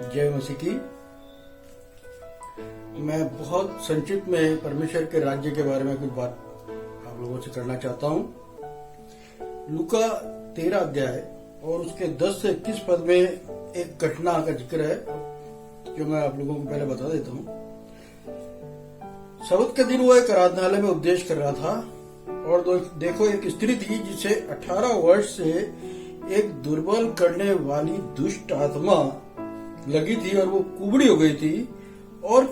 जय मसीह की। मैं बहुत संक्षिप्त में परमेश्वर के राज्य के बारे में कुछ बात आप लोगों से करना चाहता हूं। लूका 13 अध्याय और उसके 10 से 21 पद में एक घटना का जिक्र है जो मैं आप लोगों को पहले बता देता हूं। सबत के दिन वो एक आराधनालय में उपदेश कर रहा था और देखो एक स्त्री थी जिसे 18 वर्ष से एक दुर्बल करने वाली दुष्ट आत्मा लगी थी और वो कुबड़ी हो गई थी और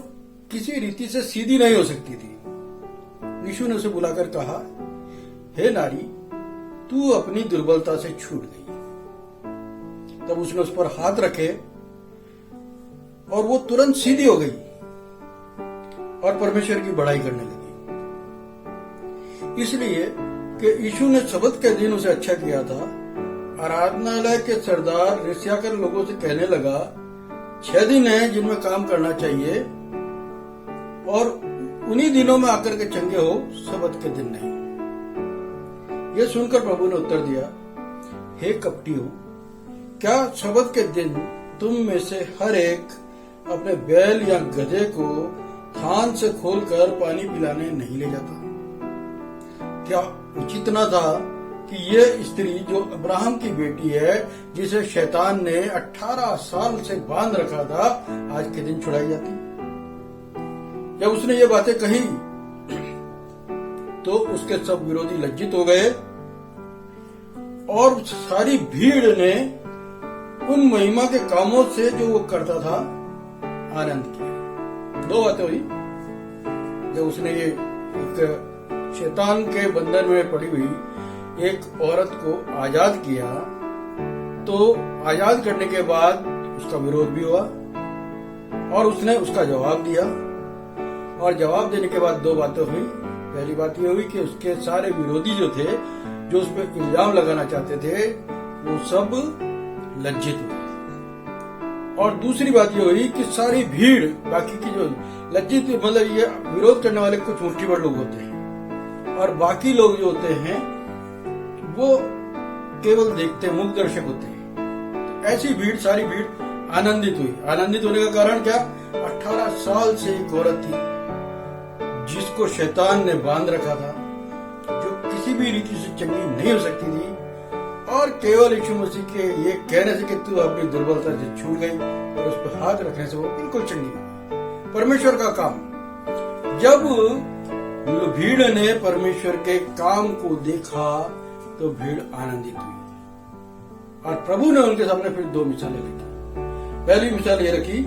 किसी रीति से सीधी नहीं हो सकती थी। यीशु ने उसे बुलाकर कहा, हे नारी, तू अपनी दुर्बलता से छूट गई। तब उसने उस पर हाथ रखे और वो तुरंत सीधी हो गई और परमेश्वर की बड़ाई करने लगी। इसलिए कि यीशु ने सबत के दिन उसे अच्छा किया था। आराधनालय के सरदार ईर्ष्याकर लोगों से कहने लगा, 6 दिन है जिनमें काम करना चाहिए और उन्हीं दिनों में आकर के चंगे हो, सबत के दिन नहीं। यह सुनकर प्रभु ने उत्तर दिया, हे कपटियों, क्या सबत के दिन तुम में से हर एक अपने बैल या गधे को थान से खोलकर पानी पिलाने नहीं ले जाता? क्या उचित न था कि ये स्त्री जो अब्राहम की बेटी है, जिसे शैतान ने 18 साल से बांध रखा था, आज के दिन छुड़ाई जाती? जब उसने ये बातें कही तो उसके सब विरोधी लज्जित हो गए और सारी भीड़ ने उन महिमा के कामों से जो वो करता था आनंद किया। 2 बातें हुई। जब उसने ये एक शैतान के बंधन में पड़ी हुई एक औरत को आजाद किया, तो आजाद करने के बाद उसका विरोध भी हुआ और उसने उसका जवाब दिया। और जवाब देने के बाद 2 बातें हुई। पहली बात यह हुई कि उसके सारे विरोधी जो थे, जो उस पर इल्जाम लगाना चाहते थे, वो सब लज्जित हुए। और दूसरी बात यह हुई कि सारी भीड़, बाकी की जो लज्जित, मतलब ये विरोध करने वाले कुछ मुट्ठी भर लोग होते हैं और बाकी लोग जो होते हैं वो केवल देखते, मूक दर्शक होते हैं। तो ऐसी भीड़, सारी भीड़ आनंदित हुई। आनंदित होने का कारण क्या? 18 साल से एक औरत थी जिसको शैतान ने बांध रखा था, जो किसी भी रीति से चंगी नहीं हो सकती थी, और केवल यीशु मसीह के ये कहने से कि तू अपनी दुर्बलता से छूट गई और उस पर हाथ रखने से वो बिल्कुल चंगी हुई। परमेश्वर का काम। जब भीड़ ने परमेश्वर के काम को देखा तो भीड़ आनंदित हुई और प्रभु ने उनके सामने फिर 2 मिसालें रखी। पहली मिसाल ये रखी,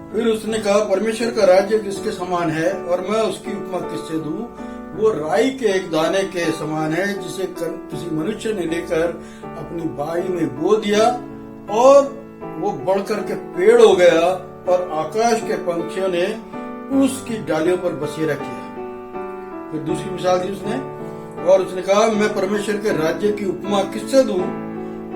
फिर उसने कहा, परमेश्वर का राज्य किसके समान है और मैं उसकी उपमा किससे दूं? वो राई के एक दाने के समान है जिसे किसी मनुष्य ने लेकर अपनी बाड़ी में बो दिया और वो बढ़कर के पेड़ हो गया और आकाश के पंछियों ने उसकी डालियों पर बसेरा किया। फिर दूसरी मिसाल दी उसने और उसने कहा, मैं परमेश्वर के राज्य की उपमा किससे दूं?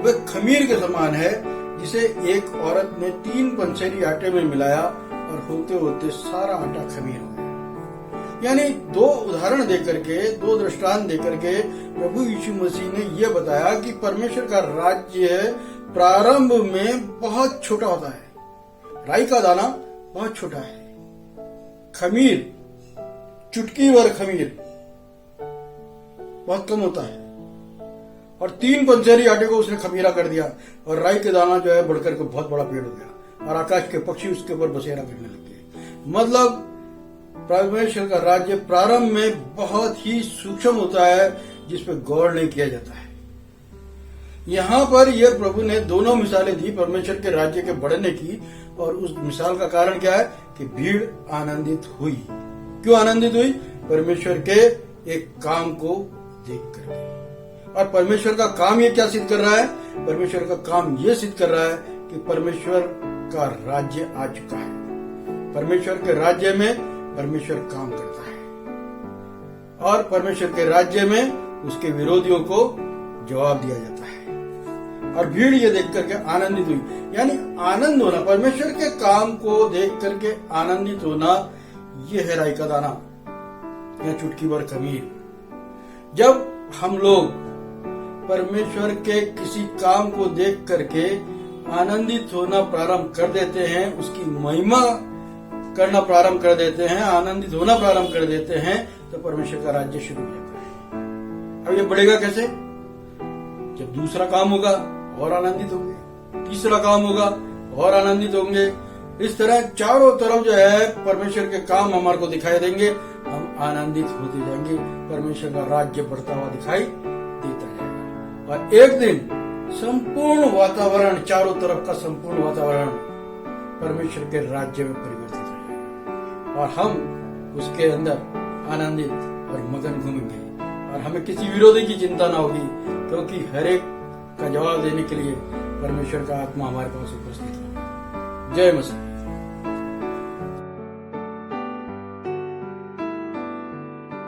वह खमीर के समान है जिसे एक औरत ने 3 पंसेरी आटे में मिलाया और होते होते सारा आटा खमीर हो गया। यानी 2 उदाहरण देकर के, 2 दृष्टांत देकर के प्रभु यीशु मसीह ने यह बताया कि परमेश्वर का राज्य प्रारंभ में बहुत छोटा होता है। राई का दाना बहुत छोटा है, खमीर, चुटकी भर खमीर बहुत कम होता है, और 3 पंसेरी आटे को उसने खमीरा कर दिया और राई के दाना जो है बढ़कर के बहुत बड़ा पेड़ हो गया और आकाश के पक्षी उसके ऊपर बसेरा करने लगे। मतलब परमेश्वर का राज्य प्रारंभ में बहुत ही सूक्ष्म होता है जिस पर गौर नहीं किया जाता है। यहाँ पर यह प्रभु ने दोनों मिसालें दी परमेश्वर के राज्य के बढ़ने की, और उस मिसाल का कारण क्या है कि भीड़ आनंदित हुई। क्यों आनंदित हुई? परमेश्वर के एक काम को देख करके। और परमेश्वर का काम ये क्या सिद्ध कर रहा है? परमेश्वर का काम ये सिद्ध कर रहा है कि परमेश्वर का राज्य आ चुका है। परमेश्वर के राज्य में परमेश्वर काम करता है और परमेश्वर के राज्य में उसके विरोधियों को जवाब दिया जाता है। और भीड़ ये देख करके आनंदित हुई। यानी आनंद होना, परमेश्वर के काम को देख करके आनंदित होना, ये है राई का दाना या चुटकी भर खमीर। जब हम लोग परमेश्वर के किसी काम को देख करके आनंदित होना प्रारंभ कर देते हैं, उसकी महिमा करना प्रारंभ कर देते हैं, आनंदित होना प्रारंभ कर देते हैं, तो परमेश्वर का राज्य शुरू हो जाता है। अब ये बढ़ेगा कैसे? जब दूसरा काम होगा और आनंदित होंगे, तीसरा काम होगा और आनंदित होंगे। इस तरह चारों तरफ जो है परमेश्वर के काम हमारे को दिखाई देंगे, हम आनंदित होते जाएंगे, परमेश्वर का राज्य बढ़ता हुआ दिखाई देता जाएगा। और एक दिन संपूर्ण वातावरण, चारों तरफ का संपूर्ण वातावरण परमेश्वर के राज्य में परिवर्तित हो जाएगा और हम उसके अंदर आनंदित और मगन घूमेंगे और हमें किसी विरोधी की चिंता ना होगी, क्योंकि हर एक का जवाब देने के लिए परमेश्वर का आत्मा हमारे पास उपस्थित होगा। जय मसीह।